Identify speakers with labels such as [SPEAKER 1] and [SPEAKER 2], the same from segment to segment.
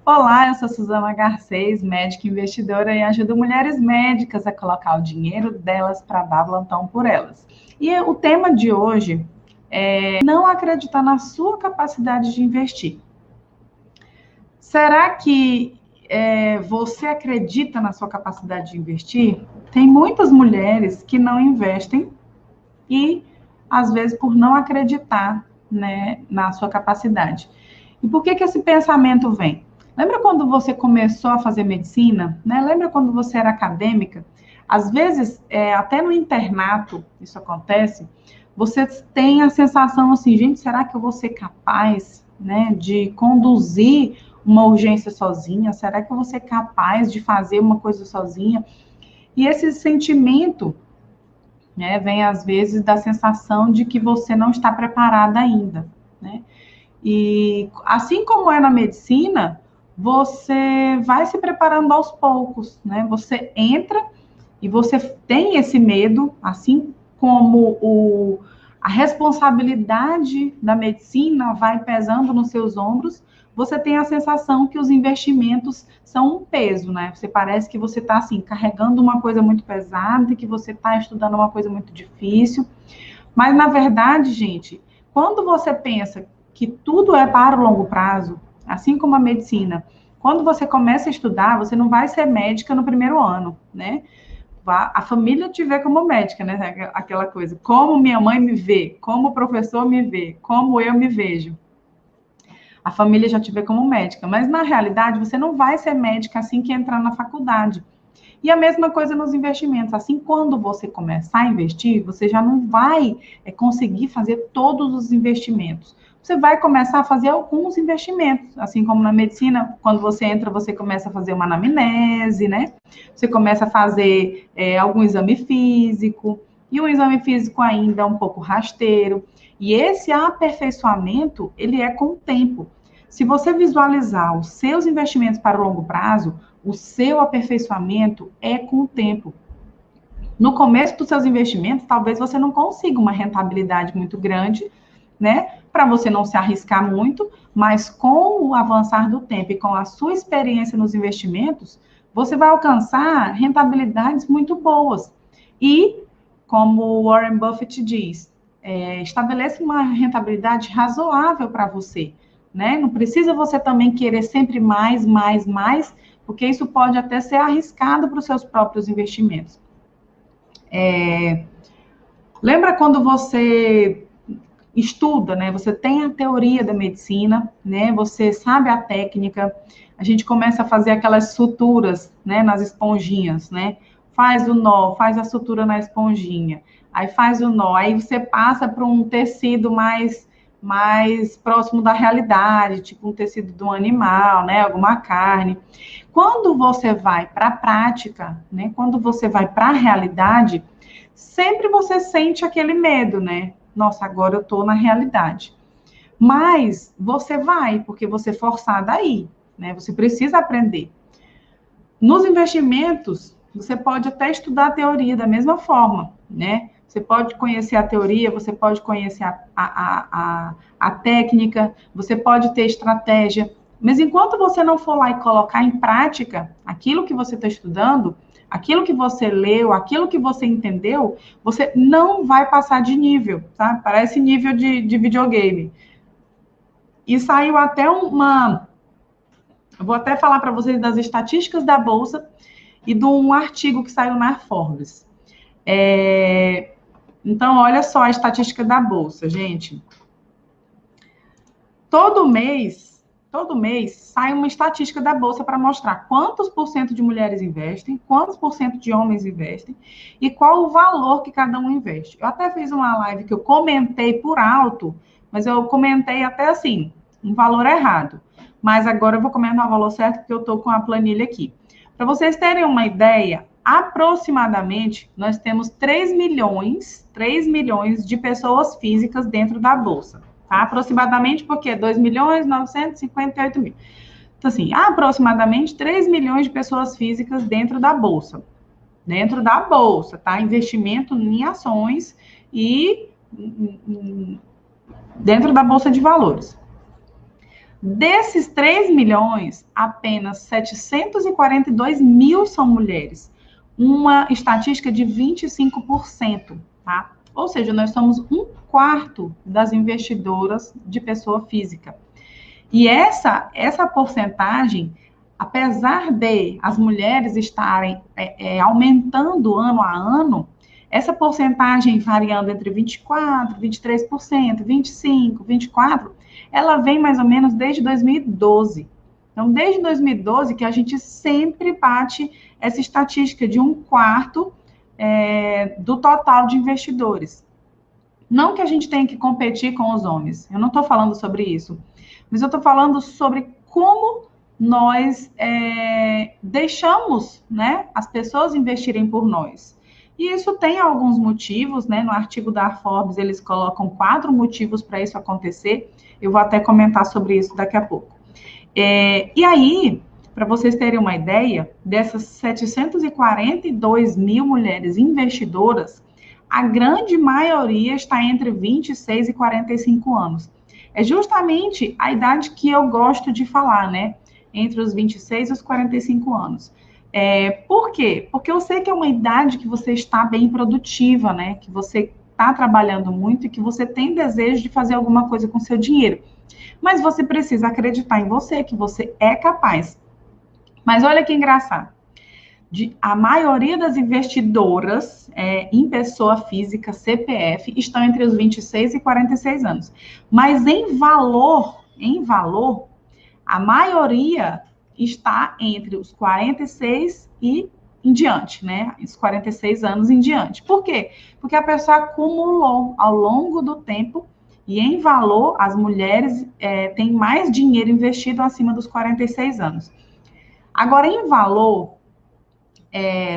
[SPEAKER 1] Olá, eu sou Suzana Garcês, médica investidora e ajudo mulheres médicas a colocar o dinheiro delas para dar plantão por elas. E o tema de hoje é não acreditar na sua capacidade de investir. Será que você acredita na sua capacidade de investir? Tem muitas mulheres que não investem e, às vezes, por não acreditar, né, na sua capacidade. E por que esse pensamento vem? Lembra quando você começou a fazer medicina? Né? Lembra quando você era acadêmica? Às vezes, até no internato, isso acontece, você tem a sensação assim, gente, será que eu vou ser capaz, né, de conduzir uma urgência sozinha? Será que eu vou ser capaz de fazer uma coisa sozinha? E esse sentimento, né, vem às vezes da sensação de que você não está preparada ainda, né? E assim como é na medicina, você vai se preparando aos poucos, né? Você entra e você tem esse medo, assim como a responsabilidade da medicina vai pesando nos seus ombros, você tem a sensação que os investimentos são um peso, né? Você parece que você está assim, carregando uma coisa muito pesada, que você está estudando uma coisa muito difícil. Mas, na verdade, gente, quando você pensa que tudo é para o longo prazo, assim como a medicina, quando você começa a estudar, você não vai ser médica no primeiro ano, né? A família te vê como médica, né? Aquela coisa, como minha mãe me vê, como o professor me vê, como eu me vejo. A família já te vê como médica, mas na realidade você não vai ser médica assim que entrar na faculdade. E a mesma coisa nos investimentos. Assim, quando você começar a investir, você já não vai conseguir fazer todos os investimentos. Você vai começar a fazer alguns investimentos. Assim como na medicina, quando você entra, você começa a fazer uma anamnese, né? Você começa a fazer algum exame físico. E um exame físico ainda é um pouco rasteiro. E esse aperfeiçoamento, ele é com o tempo. Se você visualizar os seus investimentos para o longo prazo, o seu aperfeiçoamento é com o tempo. No começo dos seus investimentos, talvez você não consiga uma rentabilidade muito grande, né? Para você não se arriscar muito, mas com o avançar do tempo e com a sua experiência nos investimentos, você vai alcançar rentabilidades muito boas. E, como Warren Buffett diz, estabeleça uma rentabilidade razoável para você, né? Não precisa você também querer sempre mais, porque isso pode até ser arriscado para os seus próprios investimentos. Lembra quando você estuda, né? Você tem a teoria da medicina, né? Você sabe a técnica. A gente começa a fazer aquelas suturas, né? Nas esponjinhas, né? Faz o nó, faz a sutura na esponjinha. Aí faz o nó, aí você passa para um tecido mais próximo da realidade, tipo um tecido de um animal, né? Alguma carne. Quando você vai para a prática, né? Quando você vai para a realidade, sempre você sente aquele medo, né? Nossa, agora eu estou na realidade. Mas você vai, porque você é forçada a ir, né? Você precisa aprender. Nos investimentos, você pode até estudar a teoria da mesma forma, né? Você pode conhecer a teoria, você pode conhecer a técnica, você pode ter estratégia, mas enquanto você não for lá e colocar em prática aquilo que você está estudando, aquilo que você leu, aquilo que você entendeu, você não vai passar de nível, tá? Parece nível de videogame. E saiu até uma... Eu vou até falar para vocês das estatísticas da Bolsa e de um artigo que saiu na Forbes. Então, olha só a estatística da Bolsa, gente. Todo mês sai uma estatística da Bolsa para mostrar quantos por cento de mulheres investem, quantos por cento de homens investem e qual o valor que cada um investe. Eu até fiz uma live que eu comentei por alto, mas eu comentei até assim, um valor errado. Mas agora eu vou comentar o valor certo, porque eu estou com a planilha aqui. Para vocês terem uma ideia, aproximadamente, nós temos 3 milhões de pessoas físicas dentro da Bolsa. Tá? Aproximadamente, porque 2.958.000. Então, assim, aproximadamente 3 milhões de pessoas físicas dentro da Bolsa. Dentro da Bolsa, tá? Investimento em ações e dentro da Bolsa de Valores. Desses 3 milhões, apenas 742 mil são mulheres. Uma estatística de 25%, tá? Ou seja, nós somos 1/4 das investidoras de pessoa física. E essa porcentagem, apesar de as mulheres estarem aumentando ano a ano, essa porcentagem variando entre 24%, 23%, 25%, 24%, ela vem mais ou menos desde 2012. Então, desde 2012 que a gente sempre bate essa estatística de 1/4 do total de investidores. Não que a gente tenha que competir com os homens, eu não estou falando sobre isso, mas eu estou falando sobre como nós deixamos, né, as pessoas investirem por nós. E isso tem alguns motivos, né? No artigo da Forbes, eles colocam 4 motivos para isso acontecer. Eu vou até comentar sobre isso daqui a pouco. E aí, para vocês terem uma ideia, dessas 742 mil mulheres investidoras, a grande maioria está entre 26 e 45 anos. É justamente a idade que eu gosto de falar, né? Entre os 26 e os 45 anos. Por quê? Porque eu sei que é uma idade que você está bem produtiva, né? Que você está trabalhando muito e que você tem desejo de fazer alguma coisa com seu dinheiro. Mas você precisa acreditar em você, que você é capaz. Mas olha que engraçado. A maioria das investidoras em pessoa física, CPF, estão entre os 26 e 46 anos. Mas em valor, a maioria está entre os 46 e em diante, né? Os 46 anos em diante. Por quê? Porque a pessoa acumulou ao longo do tempo e em valor, as mulheres têm mais dinheiro investido acima dos 46 anos. Agora, em valor,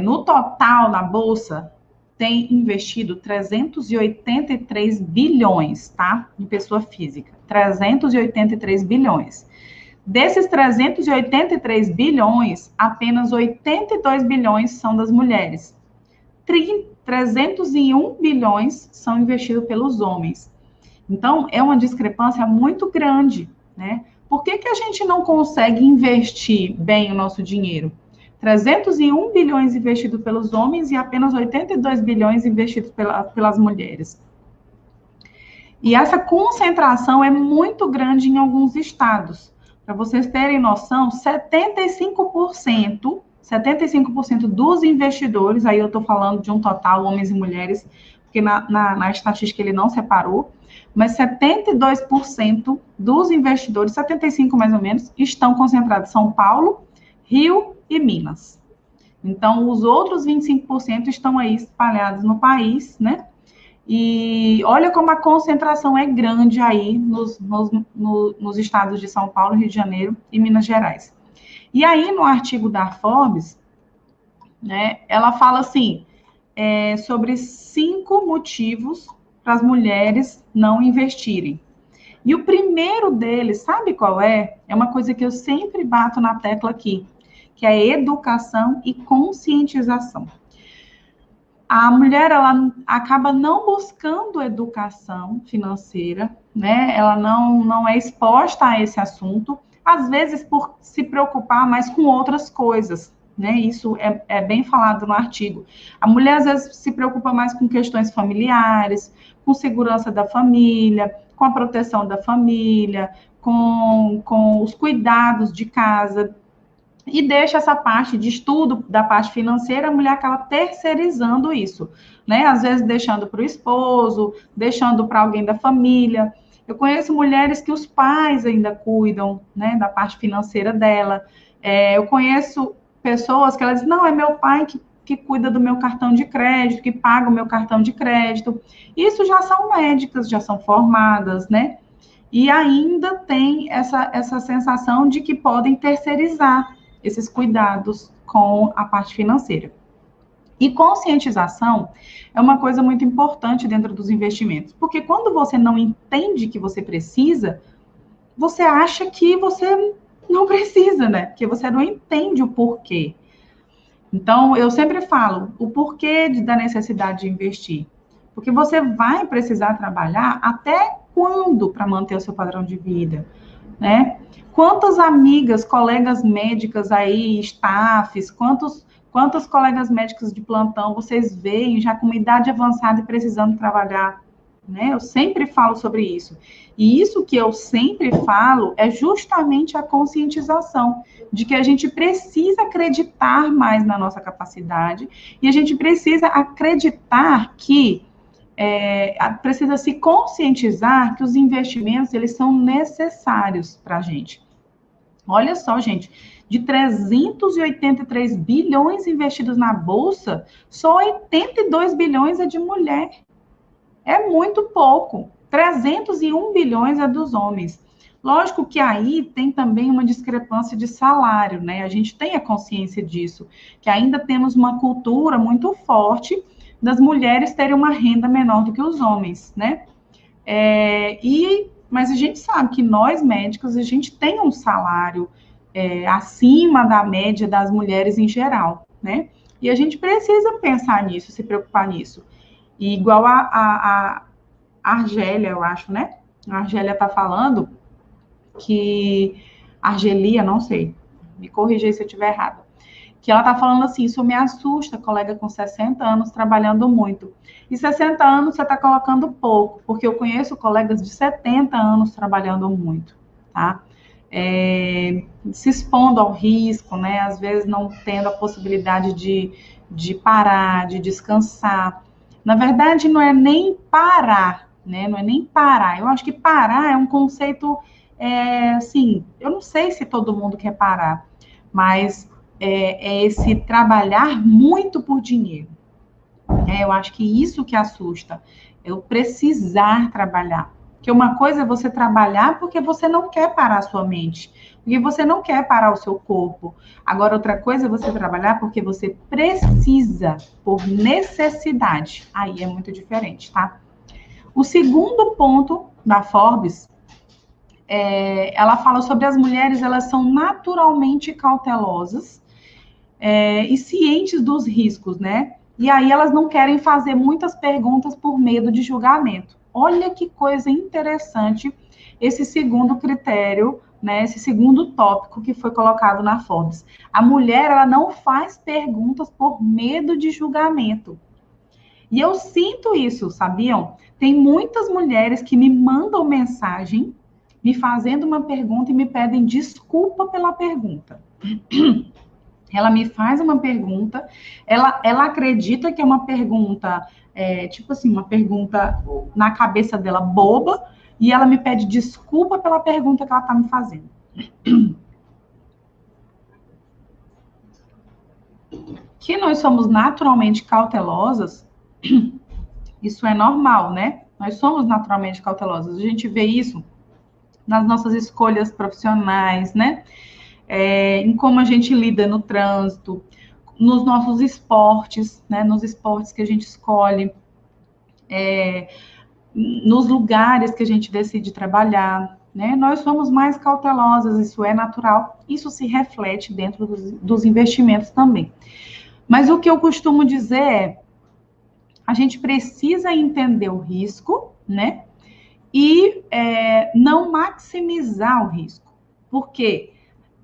[SPEAKER 1] no total, na Bolsa, tem investido 383 bilhões, tá? Em pessoa física. 383 bilhões. Desses 383 bilhões, apenas 82 bilhões são das mulheres. 301 bilhões são investidos pelos homens. Então, é uma discrepância muito grande, né? Por que a gente não consegue investir bem o nosso dinheiro? 301 bilhões investidos pelos homens e apenas 82 bilhões investidos pelas mulheres. E essa concentração é muito grande em alguns estados. Para vocês terem noção, 75% dos investidores, aí eu estou falando de um total, homens e mulheres, porque na estatística ele não separou, mas 72% dos investidores, 75% mais ou menos, estão concentrados em São Paulo, Rio e Minas. Então, os outros 25% estão aí espalhados no país, né? E olha como a concentração é grande aí nos estados de São Paulo, Rio de Janeiro e Minas Gerais. E aí, no artigo da Forbes, né, ela fala assim, sobre 5 motivos para as mulheres não investirem. E o primeiro deles, sabe qual é? É uma coisa que eu sempre bato na tecla aqui, que é educação e conscientização. A mulher, ela acaba não buscando educação financeira, né? Ela não é exposta a esse assunto, às vezes por se preocupar mais com outras coisas, né? Isso é bem falado no artigo. A mulher, às vezes, se preocupa mais com questões familiares, com segurança da família, com a proteção da família, com os cuidados de casa, e deixa essa parte de estudo da parte financeira, a mulher acaba terceirizando isso, né? Às vezes deixando para o esposo, deixando para alguém da família. Eu conheço mulheres que os pais ainda cuidam, né, da parte financeira dela. Eu conheço pessoas que elas dizem, não, é meu pai que cuida do meu cartão de crédito, que paga o meu cartão de crédito. Isso já são médicas, já são formadas, né? E ainda tem essa sensação de que podem terceirizar esses cuidados com a parte financeira. E conscientização é uma coisa muito importante dentro dos investimentos, porque quando você não entende que você precisa, você acha que você não precisa, né? Porque você não entende o porquê. Então, eu sempre falo o porquê da necessidade de investir. Porque você vai precisar trabalhar até quando para manter o seu padrão de vida? né? Quantas amigas, colegas médicas aí, staffs, quantos colegas médicos de plantão vocês veem já com uma idade avançada e precisando trabalhar, né? Eu sempre falo sobre isso. E isso que eu sempre falo é justamente a conscientização de que a gente precisa acreditar mais na nossa capacidade e a gente precisa acreditar que precisa se conscientizar que os investimentos eles são necessários para a gente. Olha só, gente, de 383 bilhões investidos na Bolsa, só 82 bilhões é de mulher. É muito pouco. 301 bilhões é dos homens. Lógico que aí tem também uma discrepância de salário, né? A gente tem a consciência disso, que ainda temos uma cultura muito forte das mulheres terem uma renda menor do que os homens, né? Mas a gente sabe que nós, médicos, a gente tem um salário acima da média das mulheres em geral, né? E a gente precisa pensar nisso, se preocupar nisso. E igual a Argélia, eu acho, né? A Argélia está falando que... Argelia, não sei. Me corrija aí se eu estiver errada. Que ela está falando assim, isso me assusta, colega com 60 anos trabalhando muito. E 60 anos você está colocando pouco, porque eu conheço colegas de 70 anos trabalhando muito, tá? Se expondo ao risco, né? Às vezes não tendo a possibilidade de parar, de descansar. Na verdade, não é nem parar, né? Não é nem parar. Eu acho que parar é um conceito, assim, eu não sei se todo mundo quer parar, mas é esse trabalhar muito por dinheiro. Eu acho que isso que assusta, eu precisar trabalhar. Porque uma coisa é você trabalhar porque você não quer parar a sua mente, porque você não quer parar o seu corpo. Agora, outra coisa é você trabalhar porque você precisa, por necessidade. Aí é muito diferente, tá? O segundo ponto da Forbes, ela fala sobre as mulheres, elas são naturalmente cautelosas e cientes dos riscos, né? E aí elas não querem fazer muitas perguntas por medo de julgamento. Olha que coisa interessante esse segundo critério, né? Esse segundo tópico que foi colocado na Forbes. A mulher, ela não faz perguntas por medo de julgamento. E eu sinto isso, sabiam? Tem muitas mulheres que me mandam mensagem, me fazendo uma pergunta e me pedem desculpa pela pergunta. Ela me faz uma pergunta, ela acredita que é uma pergunta, tipo assim, uma pergunta na cabeça dela boba, e ela me pede desculpa pela pergunta que ela está me fazendo. Que nós somos naturalmente cautelosas, isso é normal, né? Nós somos naturalmente cautelosas. A gente vê isso nas nossas escolhas profissionais, né? Em como a gente lida no trânsito, nos nossos esportes, né? Nos esportes que a gente escolhe, nos lugares que a gente decide trabalhar, né? Nós somos mais cautelosas, isso é natural, isso se reflete dentro dos investimentos também. Mas o que eu costumo dizer é, a gente precisa entender o risco, né? E não maximizar o risco, porque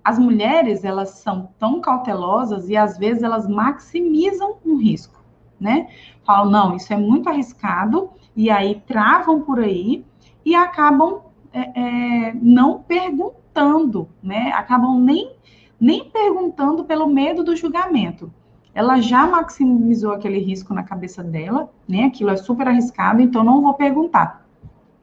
[SPEAKER 1] as mulheres, elas são tão cautelosas e às vezes elas maximizam um risco, né? Falam, não, isso é muito arriscado, e aí travam por aí e acabam não perguntando, né? Acabam nem perguntando pelo medo do julgamento. Ela já maximizou aquele risco na cabeça dela, né? Aquilo é super arriscado, então não vou perguntar.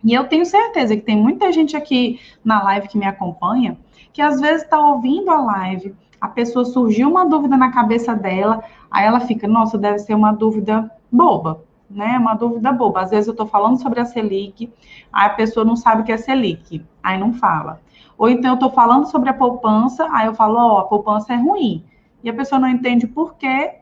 [SPEAKER 1] E eu tenho certeza que tem muita gente aqui na live que me acompanha, que às vezes está ouvindo a live, a pessoa surgiu uma dúvida na cabeça dela, aí ela fica, nossa, deve ser uma dúvida boba, né? Uma dúvida boba. Às vezes eu estou falando sobre a Selic, aí a pessoa não sabe o que é Selic, aí não fala. Ou então eu estou falando sobre a poupança, aí eu falo, a poupança é ruim. E a pessoa não entende por quê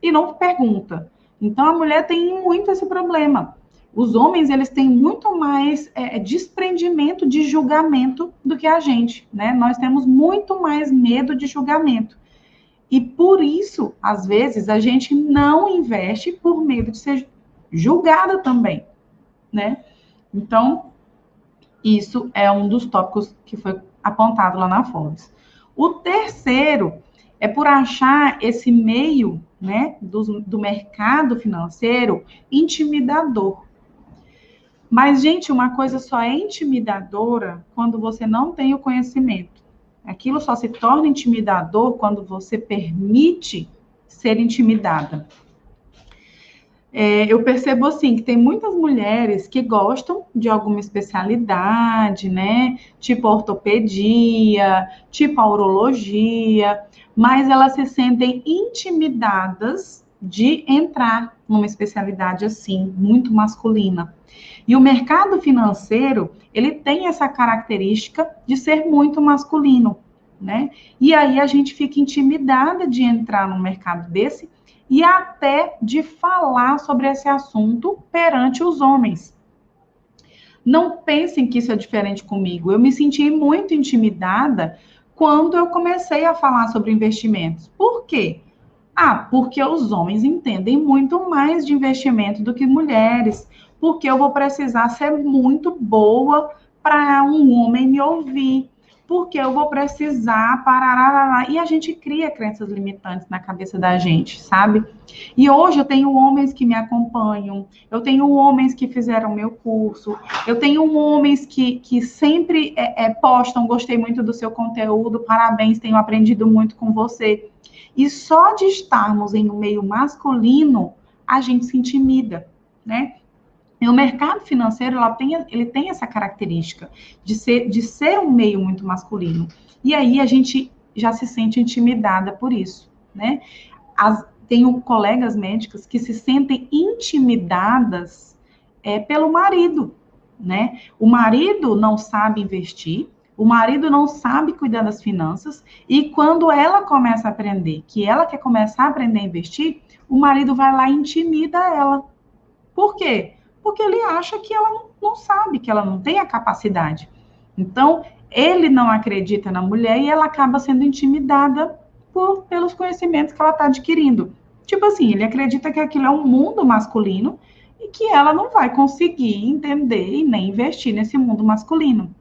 [SPEAKER 1] e não pergunta. Então a mulher tem muito esse problema. Os homens, eles têm muito mais desprendimento de julgamento do que a gente, né? Nós temos muito mais medo de julgamento. E por isso, às vezes, a gente não investe por medo de ser julgada também, né? Então, isso é um dos tópicos que foi apontado lá na Forbes. O terceiro é por achar esse meio, né, do mercado financeiro intimidador. Mas, gente, uma coisa só é intimidadora quando você não tem o conhecimento. Aquilo só se torna intimidador quando você permite ser intimidada. Eu percebo, assim, que tem muitas mulheres que gostam de alguma especialidade, né? Tipo ortopedia, tipo a urologia, mas elas se sentem intimidadas de entrar numa especialidade assim, muito masculina. E o mercado financeiro, ele tem essa característica de ser muito masculino, né? E aí a gente fica intimidada de entrar num mercado desse e até de falar sobre esse assunto perante os homens. Não pensem que isso é diferente comigo. Eu me senti muito intimidada quando eu comecei a falar sobre investimentos. Por quê? Porque os homens entendem muito mais de investimento do que mulheres. Porque eu vou precisar ser muito boa para um homem me ouvir. Porque eu vou precisar parar. E a gente cria crenças limitantes na cabeça da gente, sabe? E hoje eu tenho homens que me acompanham, eu tenho homens que fizeram meu curso, eu tenho homens que sempre postam, gostei muito do seu conteúdo, parabéns, tenho aprendido muito com você. E só de estarmos em um meio masculino, a gente se intimida, né? E o mercado financeiro, ele tem essa característica de ser um meio muito masculino. E aí a gente já se sente intimidada por isso, né? Tenho colegas médicas que se sentem intimidadas pelo marido, né? O marido não sabe investir, o marido não sabe cuidar das finanças, e quando ela começa a aprender, que ela quer começar a aprender a investir, o marido vai lá e intimida ela. Por quê? Porque ele acha que ela não sabe, que ela não tem a capacidade. Então, ele não acredita na mulher e ela acaba sendo intimidada pelos conhecimentos que ela está adquirindo. Tipo assim, ele acredita que aquilo é um mundo masculino e que ela não vai conseguir entender e nem investir nesse mundo masculino.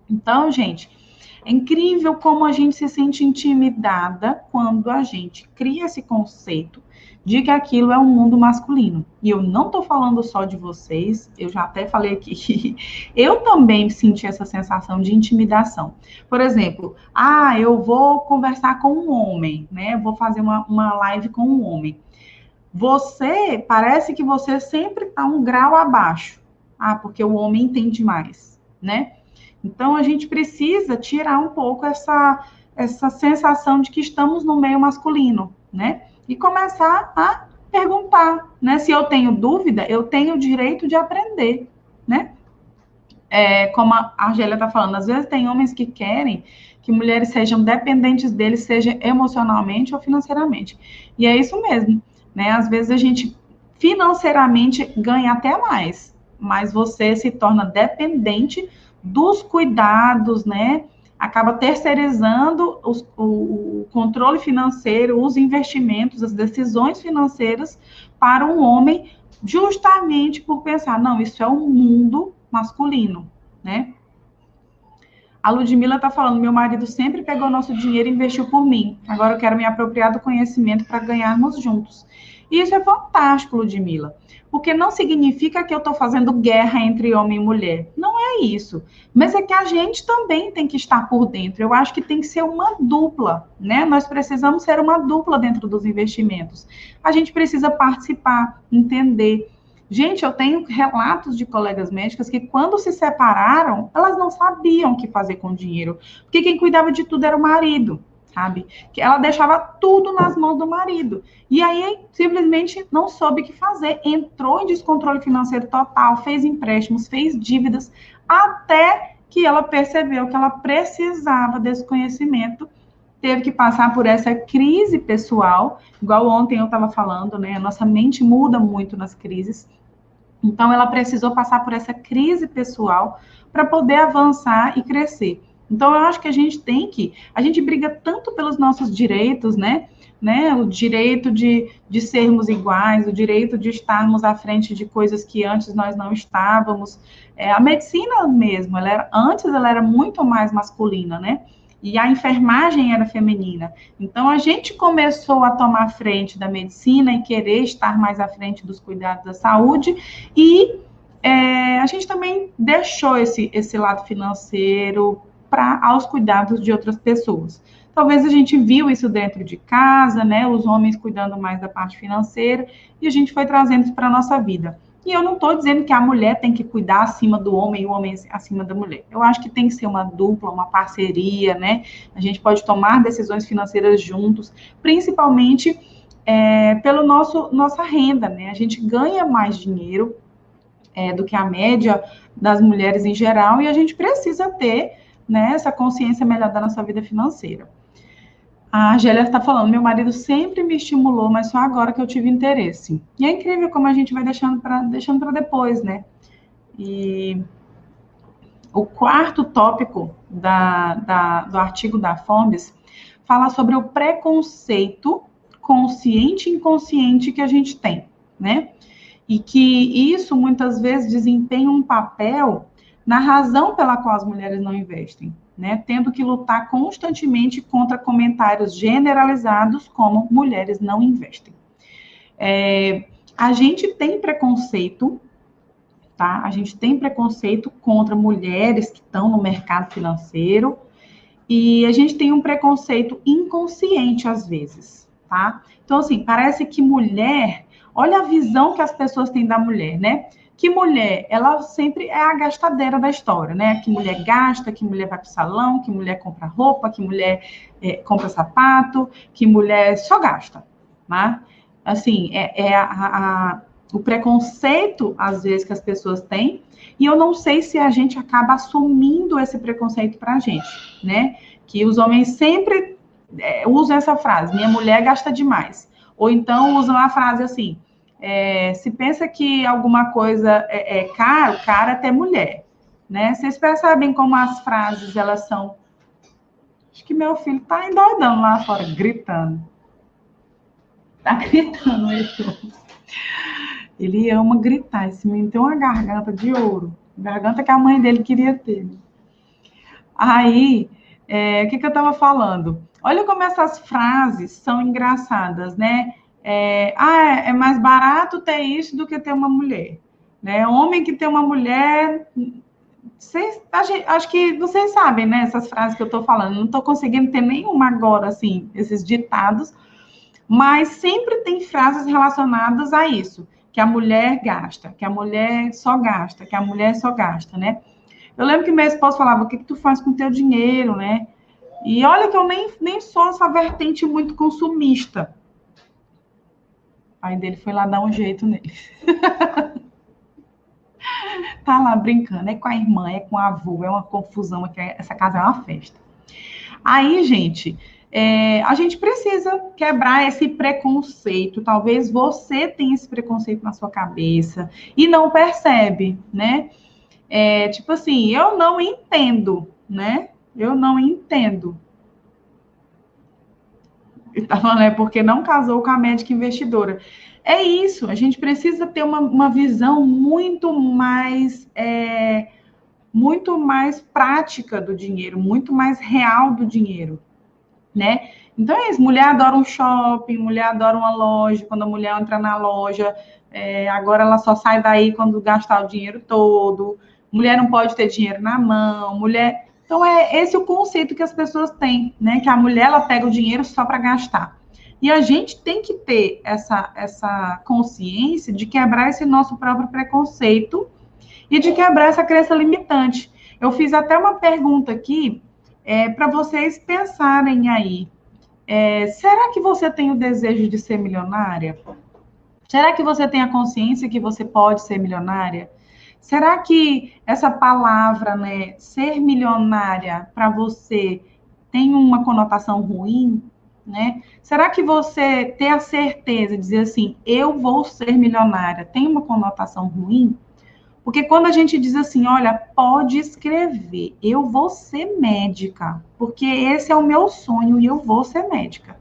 [SPEAKER 1] Então, gente, é incrível como a gente se sente intimidada quando a gente cria esse conceito de que aquilo é um mundo masculino. E eu não estou falando só de vocês, eu já até falei aqui que eu também senti essa sensação de intimidação. Por exemplo, eu vou conversar com um homem, né? Eu vou fazer uma live com um homem. Parece que você sempre está um grau abaixo. Porque o homem entende mais, né? Então, a gente precisa tirar um pouco essa sensação de que estamos no meio masculino, né? E começar a perguntar, né? Se eu tenho dúvida, eu tenho o direito de aprender, né? Como a Argélia está falando, às vezes tem homens que querem que mulheres sejam dependentes deles, seja emocionalmente ou financeiramente. E é isso mesmo, né? Às vezes a gente financeiramente ganha até mais, mas você se torna dependente dos cuidados, né? Acaba terceirizando o controle financeiro, os investimentos, as decisões financeiras para um homem, justamente por pensar, não, isso é um mundo masculino, né? A Ludmila está falando, meu marido sempre pegou nosso dinheiro e investiu por mim. Agora eu quero me apropriar do conhecimento para ganharmos juntos. E isso é fantástico, Ludmila, porque não significa que eu estou fazendo guerra entre homem e mulher. Não é isso. Mas é que a gente também tem que estar por dentro. Eu acho que tem que ser uma dupla, né? Nós precisamos ser uma dupla dentro dos investimentos. A gente precisa participar, entender. Gente, eu tenho relatos de colegas médicas que quando se separaram, elas não sabiam o que fazer com o dinheiro, porque quem cuidava de tudo era o marido, sabe? Que ela deixava tudo nas mãos do marido. E aí, simplesmente não soube o que fazer, entrou em descontrole financeiro total, fez empréstimos, fez dívidas, até que ela percebeu que ela precisava desse conhecimento, teve que passar por essa crise pessoal, igual ontem eu estava falando, né? A nossa mente muda muito nas crises. Então, ela precisou passar por essa crise pessoal para poder avançar e crescer. Então, eu acho que a gente briga tanto pelos nossos direitos, né? O direito de sermos iguais, o direito de estarmos à frente de coisas que antes nós não estávamos. A medicina mesmo, antes ela era muito mais masculina, né? E a enfermagem era feminina. Então, a gente começou a tomar frente da medicina e querer estar mais à frente dos cuidados da saúde, e a gente também deixou esse lado financeiro aos cuidados de outras pessoas. Talvez a gente viu isso dentro de casa, né? Os homens cuidando mais da parte financeira, e a gente foi trazendo isso para a nossa vida. E eu não estou dizendo que a mulher tem que cuidar acima do homem e o homem acima da mulher. Eu acho que tem que ser uma dupla, uma parceria, né? A gente pode tomar decisões financeiras juntos, principalmente pelo nossa renda, né? A gente ganha mais dinheiro do que a média das mulheres em geral, e a gente precisa ter, né, essa consciência melhor da nossa vida financeira. A Gélia está falando, meu marido sempre me estimulou, mas só agora que eu tive interesse. E é incrível como a gente vai deixando para depois, né? E o quarto tópico do artigo da Forbes fala sobre o preconceito consciente e inconsciente que a gente tem, né? E que isso muitas vezes desempenha um papel na razão pela qual as mulheres não investem, né? Tendo que lutar constantemente contra comentários generalizados como mulheres não investem. A gente tem preconceito, tá? A gente tem preconceito contra mulheres que estão no mercado financeiro, e a gente tem um preconceito inconsciente às vezes, tá? Então, assim, parece que mulher... Olha a visão que as pessoas têm da mulher, né? Que mulher, ela sempre é a gastadeira da história, né? Que mulher gasta, que mulher vai para o salão, que mulher compra roupa, que mulher compra sapato, que mulher só gasta, né? Assim, o preconceito, às vezes, que as pessoas têm, e eu não sei se a gente acaba assumindo esse preconceito para a gente, né? Que os homens sempre usam essa frase, minha mulher gasta demais. Ou então usam a frase assim, se pensa que alguma coisa é caro, caro é ter mulher, né? Vocês percebem como as frases, elas são... Acho que meu filho tá endoidando lá fora, gritando. Tá gritando ele. Ele ama gritar, esse menino tem uma garganta de ouro, garganta que a mãe dele queria ter. Aí, o que eu estava falando? Olha como essas frases são engraçadas, né? É mais barato ter isso do que ter uma mulher. Né? Homem que tem uma mulher... acho que vocês sabem, né? Essas frases que eu estou falando. Não estou conseguindo ter nenhuma agora, assim, esses ditados. Mas sempre tem frases relacionadas a isso. Que a mulher gasta, que a mulher só gasta, que a mulher só gasta, né? Eu lembro que meu esposo falava, o que tu faz com o teu dinheiro, né? E olha que eu nem sou essa vertente muito consumista. O pai dele foi lá dar um jeito nele. Tá lá brincando, é com a irmã, é com a avó, é uma confusão, essa casa é uma festa. Aí, gente, a gente precisa quebrar esse preconceito. Talvez você tenha esse preconceito na sua cabeça e não percebe, né? Tipo assim, eu não entendo, né? Eu não entendo. Ele tá falando, porque não casou com a médica investidora. É isso, a gente precisa ter uma visão muito mais prática do dinheiro, muito mais real do dinheiro, né? Então é isso, mulher adora um shopping, mulher adora uma loja, quando a mulher entra na loja, agora ela só sai daí quando gastar o dinheiro todo, mulher não pode ter dinheiro na mão, mulher... Então, é esse o conceito que as pessoas têm, né? Que a mulher, ela pega o dinheiro só para gastar. E a gente tem que ter essa consciência de quebrar esse nosso próprio preconceito e de quebrar essa crença limitante. Eu fiz até uma pergunta aqui para vocês pensarem aí. Será que você tem o desejo de ser milionária? Será que você tem a consciência que você pode ser milionária? Será que essa palavra, né, ser milionária, para você tem uma conotação ruim, né? Será que você ter a certeza de dizer assim, eu vou ser milionária, tem uma conotação ruim? Porque quando a gente diz assim, olha, pode escrever, eu vou ser médica, porque esse é o meu sonho e eu vou ser médica.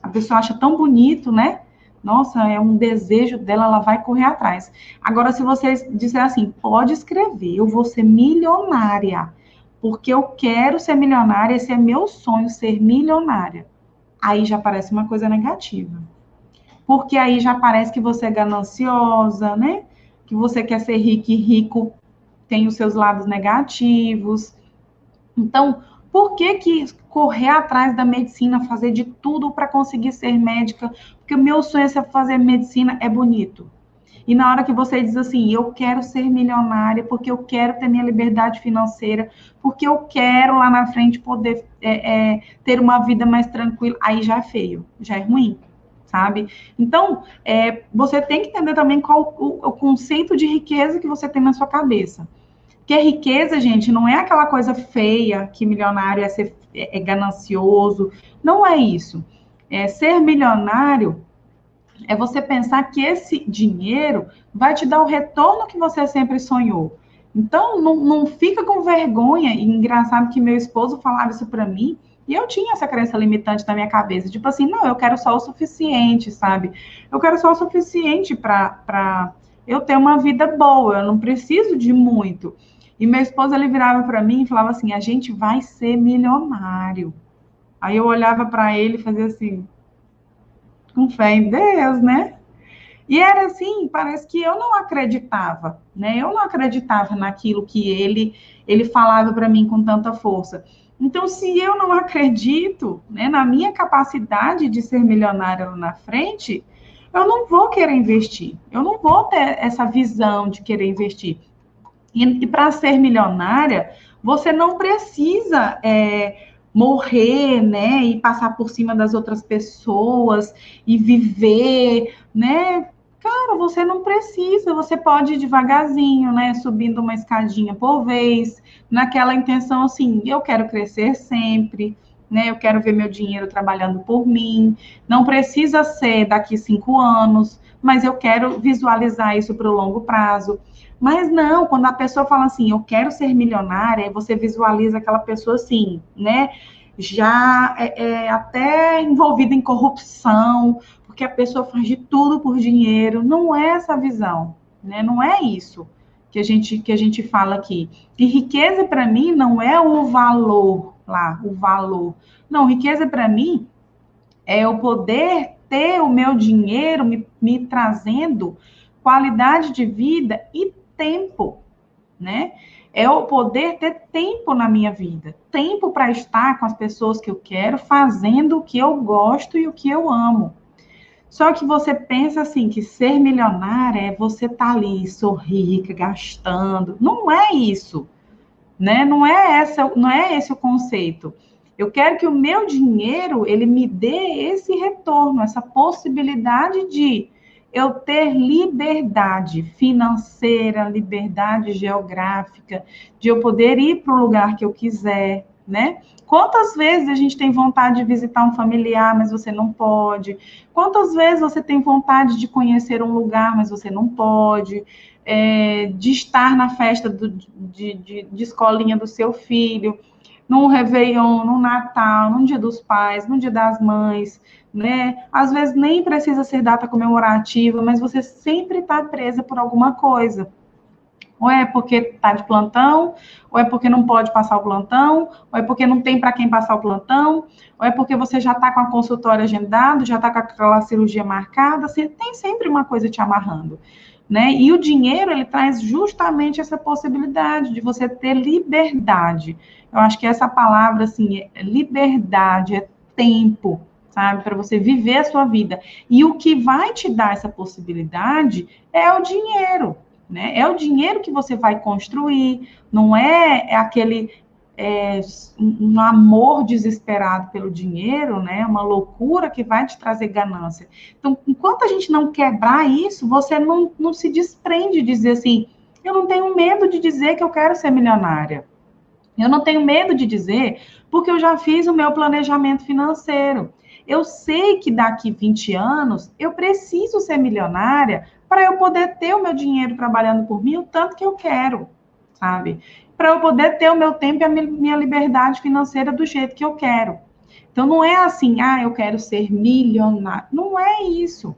[SPEAKER 1] A pessoa acha tão bonito, né? Nossa, é um desejo dela, ela vai correr atrás. Agora, se você disser assim, pode escrever, eu vou ser milionária, porque eu quero ser milionária, esse é meu sonho, ser milionária. Aí já parece uma coisa negativa. Porque aí já parece que você é gananciosa, né? Que você quer ser rico e rico tem os seus lados negativos. Então, por que correr atrás da medicina, fazer de tudo para conseguir ser médica? Porque o meu sonho é fazer medicina, é bonito. E na hora que você diz assim, eu quero ser milionária, porque eu quero ter minha liberdade financeira, porque eu quero lá na frente poder ter uma vida mais tranquila, aí já é feio, já é ruim, sabe? Então, você tem que entender também qual o conceito de riqueza que você tem na sua cabeça. Porque riqueza, gente, não é aquela coisa feia que milionário é ganancioso. Não é isso. Ser milionário é você pensar que esse dinheiro vai te dar o retorno que você sempre sonhou. Então, não fica com vergonha. E engraçado que meu esposo falava isso para mim, e eu tinha essa crença limitante na minha cabeça, tipo assim, não, eu quero só o suficiente, sabe? Eu quero só o suficiente para eu ter uma vida boa, eu não preciso de muito. E meu esposo, ele virava para mim e falava assim, a gente vai ser milionário. Aí eu olhava para ele e fazia assim, com fé em Deus, né? E era assim, parece que eu não acreditava, né? Eu não acreditava naquilo que ele falava para mim com tanta força. Então, se eu não acredito, né, na minha capacidade de ser milionária lá na frente, eu não vou querer investir. Eu não vou ter essa visão de querer investir. E para ser milionária, você não precisa morrer, né, e passar por cima das outras pessoas e viver, né? Cara, você não precisa, você pode ir devagarzinho, né, subindo uma escadinha por vez, naquela intenção assim, eu quero crescer sempre, né? Eu quero ver meu dinheiro trabalhando por mim. Não precisa ser daqui 5 anos, mas eu quero visualizar isso para o longo prazo. Mas não, quando a pessoa fala assim, eu quero ser milionária, você visualiza aquela pessoa assim, né? Já até envolvida em corrupção, porque a pessoa faz de tudo por dinheiro. Não é essa visão, né? Não é isso que a gente fala aqui. E riqueza para mim não é o valor lá, o valor. Não, riqueza para mim é eu poder ter o meu dinheiro me trazendo qualidade de vida e tempo, né? É o poder ter tempo na minha vida, tempo para estar com as pessoas que eu quero, fazendo o que eu gosto e o que eu amo. Só que você pensa assim, que ser milionária é você estar ali, sorrir, rica, gastando. Não é isso, né? Não é esse o conceito. Eu quero que o meu dinheiro, ele me dê esse retorno, essa possibilidade de eu ter liberdade financeira, liberdade geográfica, de eu poder ir para o lugar que eu quiser, né? Quantas vezes a gente tem vontade de visitar um familiar, mas você não pode? Quantas vezes você tem vontade de conhecer um lugar, mas você não pode? De estar na festa de escolinha do seu filho, num Réveillon, num Natal, num Dia dos Pais, num Dia das Mães, né? Às vezes nem precisa ser data comemorativa, mas você sempre está presa por alguma coisa. Ou é porque está de plantão, ou é porque não pode passar o plantão, ou é porque não tem para quem passar o plantão, ou é porque você já está com a consultória agendado, já está com aquela cirurgia marcada, assim, tem sempre uma coisa te amarrando, né? E o dinheiro, ele traz justamente essa possibilidade de você ter liberdade. Eu acho que essa palavra, assim, é liberdade, é tempo, sabe? Para você viver a sua vida. E o que vai te dar essa possibilidade é o dinheiro, né? É o dinheiro que você vai construir, não aquele um amor desesperado pelo dinheiro, né? Uma loucura que vai te trazer ganância. Então, enquanto a gente não quebrar isso, você não se desprende de dizer assim, eu não tenho medo de dizer que eu quero ser milionária. Eu não tenho medo de dizer, porque eu já fiz o meu planejamento financeiro. Eu sei que daqui 20 anos eu preciso ser milionária para eu poder ter o meu dinheiro trabalhando por mim o tanto que eu quero, sabe? Para eu poder ter o meu tempo e a minha liberdade financeira do jeito que eu quero. Então, não é assim, eu quero ser milionário. Não é isso,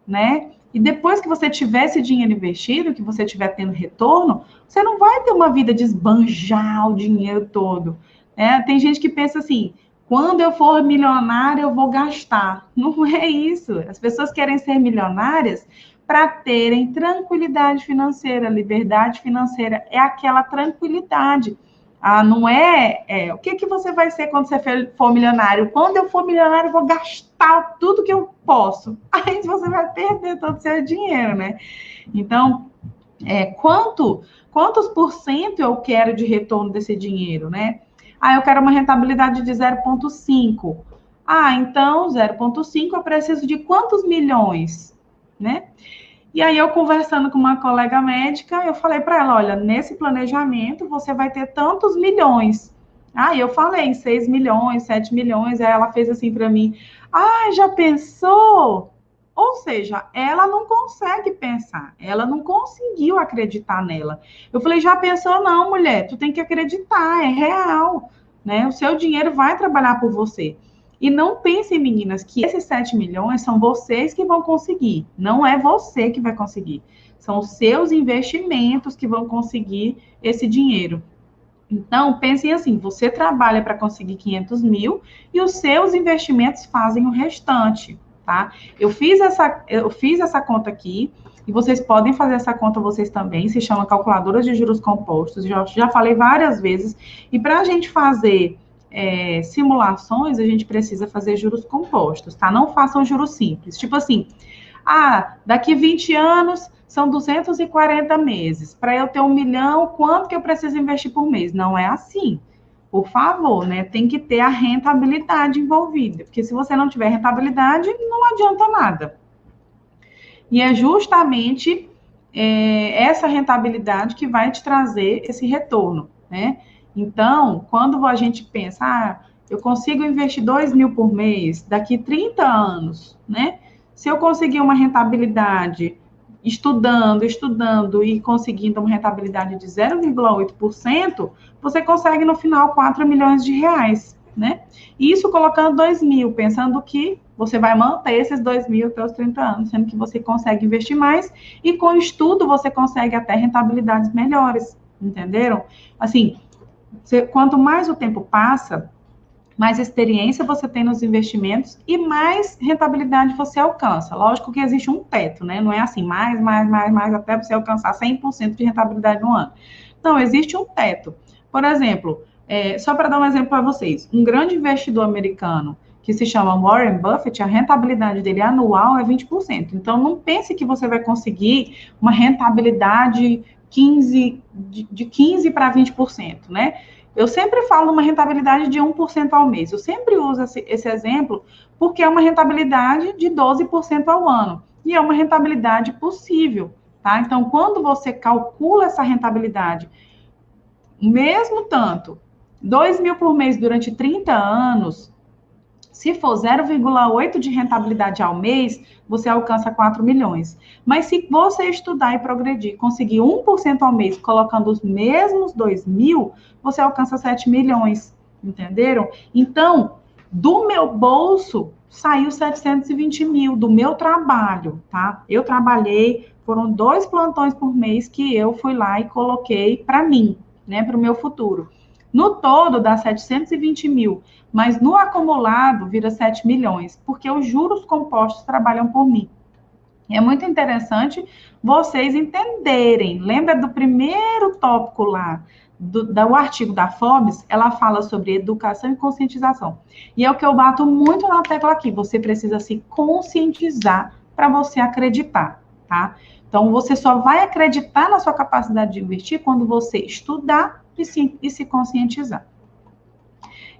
[SPEAKER 1] né? E depois que você tiver esse dinheiro investido, que você estiver tendo retorno, você não vai ter uma vida de esbanjar o dinheiro todo. Né? Tem gente que pensa assim, quando eu for milionária, eu vou gastar. Não é isso. As pessoas querem ser milionárias para terem tranquilidade financeira, liberdade financeira. É aquela tranquilidade. Não o que você vai ser quando você for milionário? Quando eu for milionário, eu vou gastar tudo que eu posso. Aí você vai perder todo o seu dinheiro, né? Então, quantos por cento eu quero de retorno desse dinheiro, né? Eu quero uma rentabilidade de 0,5. Então 0,5 eu preciso de quantos milhões, né? E aí eu conversando com uma colega médica, eu falei para ela, olha, nesse planejamento você vai ter tantos milhões. Eu falei 6 milhões, 7 milhões, aí ela fez assim para mim, já pensou? Ou seja, ela não consegue pensar, ela não conseguiu acreditar nela. Eu falei, já pensou? Não, mulher, tu tem que acreditar, é real, né? O seu dinheiro vai trabalhar por você. E não pensem, meninas, que esses 7 milhões são vocês que vão conseguir. Não é você que vai conseguir. São os seus investimentos que vão conseguir esse dinheiro. Então, pensem assim, você trabalha para conseguir 500 mil e os seus investimentos fazem o restante, tá? Eu fiz essa conta aqui e vocês podem fazer essa conta vocês também, se chama calculadora de juros compostos, já falei várias vezes. E para a gente fazer simulações, a gente precisa fazer juros compostos, tá? Não façam juros simples. Tipo assim, daqui 20 anos são 240 meses. Para eu ter 1 milhão, quanto que eu preciso investir por mês? Não é assim. Por favor, né? Tem que ter a rentabilidade envolvida. Porque se você não tiver rentabilidade, não adianta nada. E é justamente essa rentabilidade que vai te trazer esse retorno, né? Então, quando a gente pensa, eu consigo investir 2 mil por mês daqui 30 anos, né? Se eu conseguir uma rentabilidade estudando e conseguindo uma rentabilidade de 0,8%, você consegue no final 4 milhões de reais, né? Isso colocando 2 mil, pensando que você vai manter esses 2 mil até os 30 anos, sendo que você consegue investir mais e com estudo você consegue até rentabilidades melhores, entenderam? Assim, quanto mais o tempo passa, mais experiência você tem nos investimentos e mais rentabilidade você alcança. Lógico que existe um teto, né? Não é assim, mais, até você alcançar 100% de rentabilidade no ano. Não, existe um teto. Por exemplo, só para dar um exemplo para vocês, um grande investidor americano que se chama Warren Buffett, a rentabilidade dele anual é 20%. Então, não pense que você vai conseguir uma rentabilidade de 15% para 20%, né? Eu sempre falo uma rentabilidade de 1% ao mês. Eu sempre uso esse exemplo porque é uma rentabilidade de 12% ao ano. E é uma rentabilidade possível, tá? Então, quando você calcula essa rentabilidade, mesmo tanto, 2 mil por mês durante 30 anos, se for 0,8 de rentabilidade ao mês, você alcança 4 milhões. Mas se você estudar e progredir, conseguir 1% ao mês, colocando os mesmos 2 mil, você alcança 7 milhões. Entenderam? Então, do meu bolso, saiu 720 mil do meu trabalho, tá? Eu trabalhei, foram 2 plantões por mês que eu fui lá e coloquei para mim, né, para o meu futuro. No todo, dá 720 mil, mas no acumulado vira 7 milhões, porque os juros compostos trabalham por mim. E é muito interessante vocês entenderem. Lembra do primeiro tópico lá, do artigo da Forbes? Ela fala sobre educação e conscientização. E é o que eu bato muito na tecla aqui. Você precisa se conscientizar para você acreditar, tá? Então, você só vai acreditar na sua capacidade de investir quando você estudar e se conscientizar.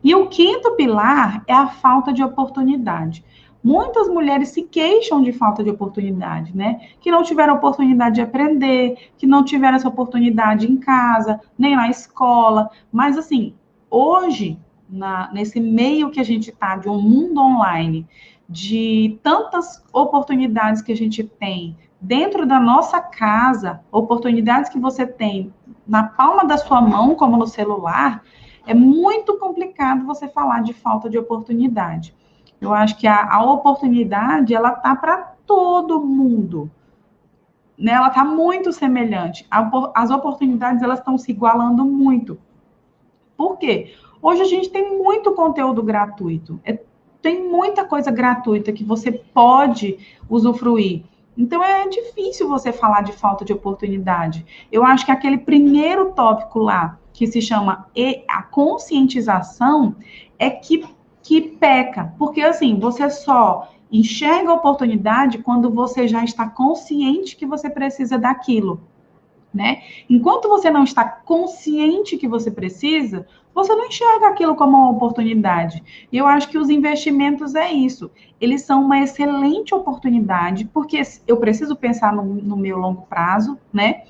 [SPEAKER 1] E o quinto pilar é a falta de oportunidade. Muitas mulheres se queixam de falta de oportunidade, né? Que não tiveram oportunidade de aprender, que não tiveram essa oportunidade em casa, nem na escola. Mas, assim, hoje, nesse meio que a gente está, de um mundo online, de tantas oportunidades que a gente tem, dentro da nossa casa, oportunidades que você tem na palma da sua mão, como no celular, é muito complicado você falar de falta de oportunidade. Eu acho que a oportunidade, ela tá para todo mundo, né? Ela tá muito semelhante. As oportunidades, elas estão se igualando muito. Por quê? Hoje a gente tem muito conteúdo gratuito. Tem muita coisa gratuita que você pode usufruir. Então é difícil você falar de falta de oportunidade. Eu acho que aquele primeiro tópico lá, que se chama a conscientização, é que peca. Porque assim, você só enxerga a oportunidade quando você já está consciente que você precisa daquilo, né? Enquanto você não está consciente que você precisa, você não enxerga aquilo como uma oportunidade. E eu acho que os investimentos é isso. Eles são uma excelente oportunidade, porque eu preciso pensar no meu longo prazo, né?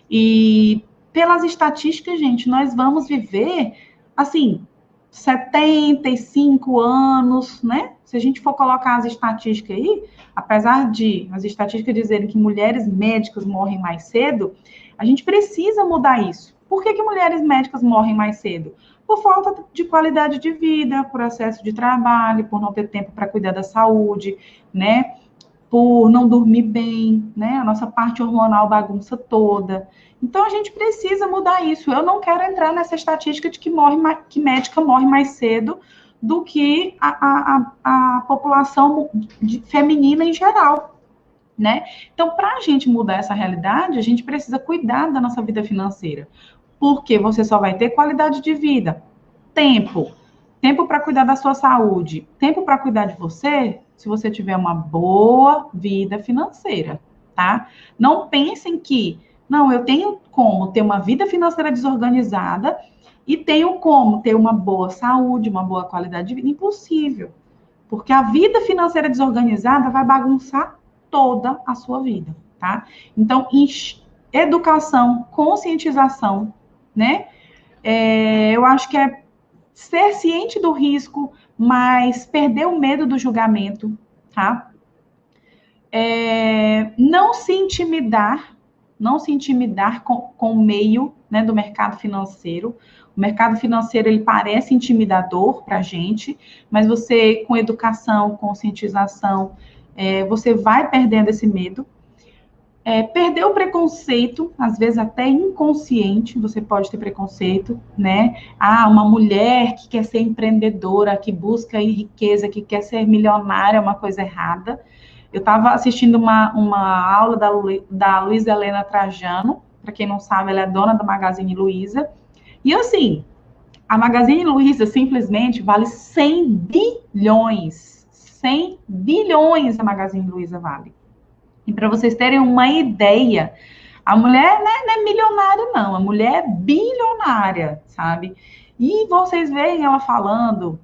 [SPEAKER 1] E pelas estatísticas, gente, nós vamos viver, assim, 75 anos, né? Se a gente for colocar as estatísticas aí, apesar de as estatísticas dizerem que mulheres médicas morrem mais cedo, a gente precisa mudar isso. Por que mulheres médicas morrem mais cedo? Por falta de qualidade de vida, por excesso de trabalho, por não ter tempo para cuidar da saúde, né? Por não dormir bem, né? A nossa parte hormonal bagunça toda. Então a gente precisa mudar isso. Eu não quero entrar nessa estatística de que médica morre mais cedo do que a população feminina em geral, né? Então, para a gente mudar essa realidade, a gente precisa cuidar da nossa vida financeira, porque você só vai ter qualidade de vida, tempo, tempo para cuidar da sua saúde, tempo para cuidar de você, se você tiver uma boa vida financeira, tá? Não pensem que, não, eu tenho como ter uma vida financeira desorganizada e tenho como ter uma boa saúde, uma boa qualidade de vida. Impossível. Porque a vida financeira desorganizada vai bagunçar toda a sua vida, tá? Então, educação, conscientização, né? Eu acho que é ser ciente do risco, mas perder o medo do julgamento, tá? Não se intimidar, não se intimidar com o meio, né, do mercado financeiro. O mercado financeiro, ele parece intimidador para a gente, mas você, com educação, conscientização, você vai perdendo esse medo. Perder o preconceito, às vezes até inconsciente, você pode ter preconceito, né? Ah, uma mulher que quer ser empreendedora, que busca riqueza, que quer ser milionária, é uma coisa errada. Eu estava assistindo uma aula da Luísa Helena Trajano, para quem não sabe, ela é dona da Magazine Luiza, e assim, a Magazine Luiza simplesmente vale 100 bilhões, 100 bilhões a Magazine Luiza vale. E para vocês terem uma ideia, a mulher não é milionária, não. A mulher é bilionária, sabe? E vocês veem ela falando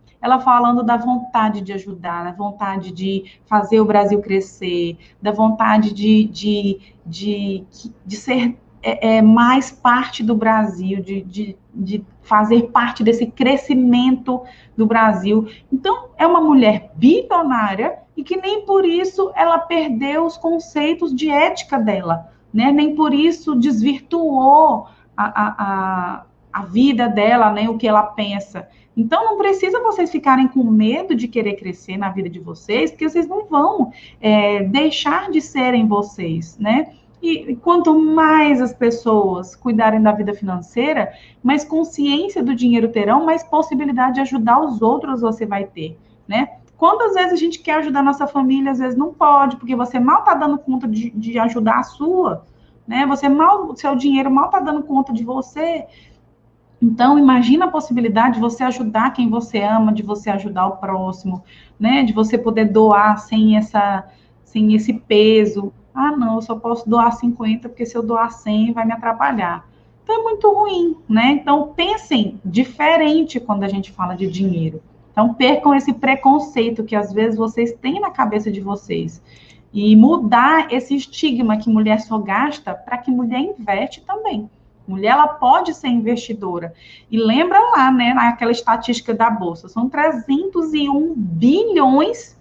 [SPEAKER 1] da vontade de ajudar, da vontade de fazer o Brasil crescer, da vontade de ser mais parte do Brasil, de fazer parte desse crescimento do Brasil. Então, é uma mulher bilionária e que nem por isso ela perdeu os conceitos de ética dela, né? Nem por isso desvirtuou a vida dela, né? O que ela pensa. Então, não precisa vocês ficarem com medo de querer crescer na vida de vocês, porque vocês não vão deixar de serem vocês, né? E quanto mais as pessoas cuidarem da vida financeira, mais consciência do dinheiro terão, mais possibilidade de ajudar os outros você vai ter, né? Quantas vezes a gente quer ajudar a nossa família, às vezes não pode, porque você mal está dando conta de ajudar a sua, né? O seu dinheiro mal está dando conta de você. Então, imagina a possibilidade de você ajudar quem você ama, de você ajudar o próximo, né? De você poder doar sem esse peso. Ah, não, eu só posso doar 50, porque se eu doar 100 vai me atrapalhar. Então, é muito ruim, né? Então, pensem diferente quando a gente fala de dinheiro. Então, percam esse preconceito que às vezes vocês têm na cabeça de vocês. E mudar esse estigma que mulher só gasta para que mulher investe também. Mulher, ela pode ser investidora. E lembra lá, né, naquela estatística da Bolsa, são 301 bilhões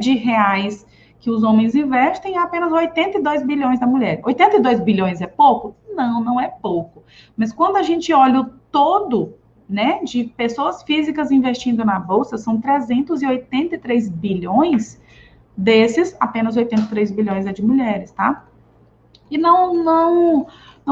[SPEAKER 1] de reais que os homens investem, é apenas 82 bilhões da mulher. 82 bilhões é pouco? Não, não é pouco. Mas quando a gente olha o todo, né, de pessoas físicas investindo na bolsa, são 383 bilhões, desses, apenas 83 bilhões é de mulheres, tá? E não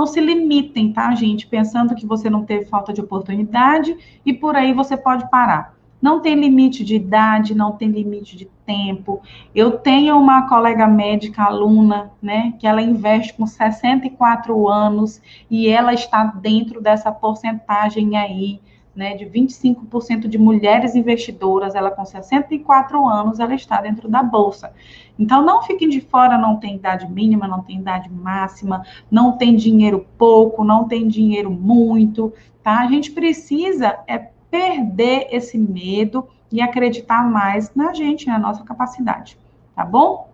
[SPEAKER 1] se limitem, tá, gente? Pensando que você não teve falta de oportunidade e por aí você pode parar. Não tem limite de idade, não tem limite de tempo. Eu tenho uma colega médica, aluna, né, que ela investe com 64 anos e ela está dentro dessa porcentagem aí, né, de 25% de mulheres investidoras, ela com 64 anos, ela está dentro da bolsa. Então, não fiquem de fora, não tem idade mínima, não tem idade máxima, não tem dinheiro pouco, não tem dinheiro muito, tá? A gente precisa perder esse medo e acreditar mais na gente, na nossa capacidade, tá bom?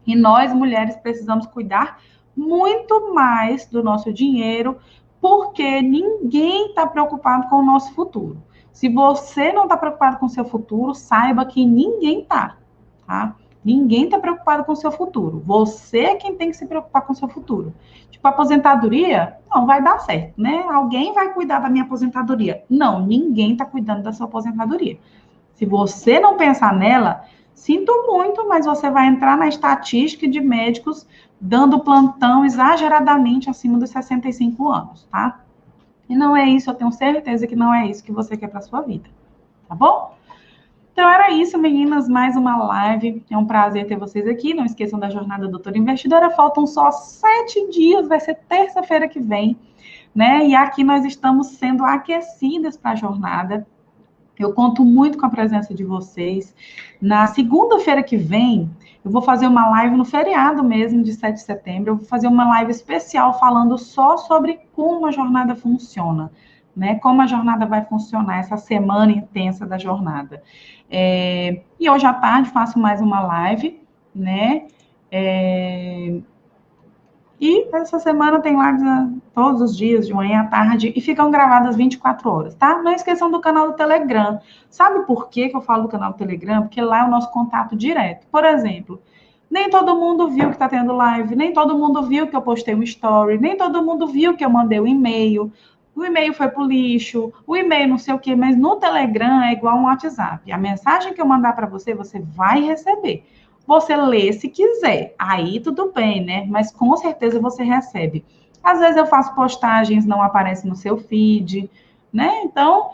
[SPEAKER 1] E nós, mulheres, precisamos cuidar muito mais do nosso dinheiro, porque ninguém está preocupado com o nosso futuro. Se você não está preocupado com o seu futuro, saiba que ninguém está, tá? Ninguém está preocupado com o seu futuro. Você é quem tem que se preocupar com o seu futuro. Tipo, aposentadoria, não vai dar certo, né? Alguém vai cuidar da minha aposentadoria. Não, ninguém está cuidando da sua aposentadoria. Se você não pensar nela, sinto muito, mas você vai entrar na estatística de médicos dando plantão exageradamente acima dos 65 anos, tá? E não é isso, eu tenho certeza que não é isso que você quer para sua vida, tá bom? Então era isso, meninas, mais uma live. É um prazer ter vocês aqui. Não esqueçam da jornada Doutora Investidora. Faltam só 7 dias, vai ser terça-feira que vem, né? E aqui nós estamos sendo aquecidas para a jornada. Eu conto muito com a presença de vocês. Na segunda-feira que vem, eu vou fazer uma live no feriado mesmo, de 7 de setembro. Eu vou fazer uma live especial falando só sobre como a jornada funciona, né? Como a jornada vai funcionar, essa semana intensa da jornada. E hoje à tarde faço mais uma live, né? E essa semana tem lives todos os dias, de manhã à tarde, e ficam gravadas 24 horas, tá? Não esqueçam do canal do Telegram. Sabe por que eu falo do canal do Telegram? Porque lá é o nosso contato direto. Por exemplo, nem todo mundo viu que está tendo live, nem todo mundo viu que eu postei um story, nem todo mundo viu que eu mandei um e-mail. O e-mail foi pro lixo, o e-mail não sei o quê, mas no Telegram é igual um WhatsApp. A mensagem que eu mandar para você, você vai receber. Você lê se quiser, aí tudo bem, né? Mas com certeza você recebe. Às vezes eu faço postagens, não aparece no seu feed, né? Então,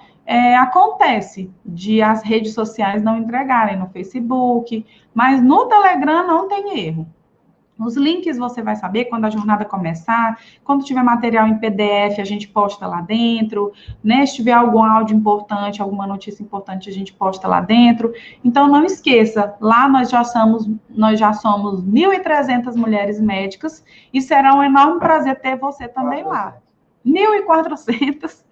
[SPEAKER 1] acontece de as redes sociais não entregarem no Facebook, mas no Telegram não tem erro. Os links você vai saber quando a jornada começar, quando tiver material em PDF, a gente posta lá dentro, né? Se tiver algum áudio importante, alguma notícia importante, a gente posta lá dentro. Então, não esqueça, lá nós já somos 1.300 mulheres médicas e será um enorme prazer ter você também lá. 1.400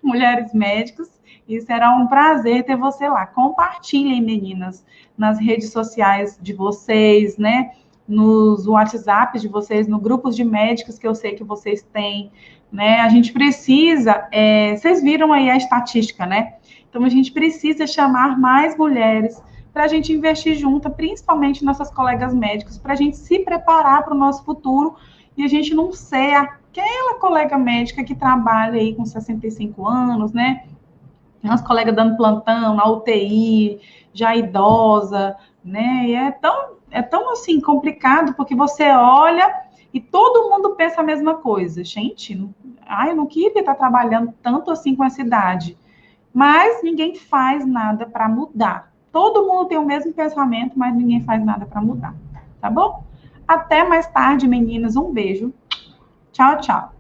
[SPEAKER 1] mulheres médicas e será um prazer ter você lá. Compartilhem, meninas, nas redes sociais de vocês, né? Nos WhatsApps de vocês, no grupos de médicos que eu sei que vocês têm, né? A gente precisa, vocês viram aí a estatística, né? Então, a gente precisa chamar mais mulheres para a gente investir junto, principalmente nossas colegas médicos, para a gente se preparar para o nosso futuro e a gente não ser aquela colega médica que trabalha aí com 65 anos, né? Umas colegas dando plantão na UTI, já idosa, né? E é tão assim complicado, porque você olha e todo mundo pensa a mesma coisa. Gente, eu não queria estar trabalhando tanto assim com essa idade. Mas ninguém faz nada para mudar. Todo mundo tem o mesmo pensamento, mas ninguém faz nada para mudar. Tá bom? Até mais tarde, meninas. Um beijo. Tchau, tchau.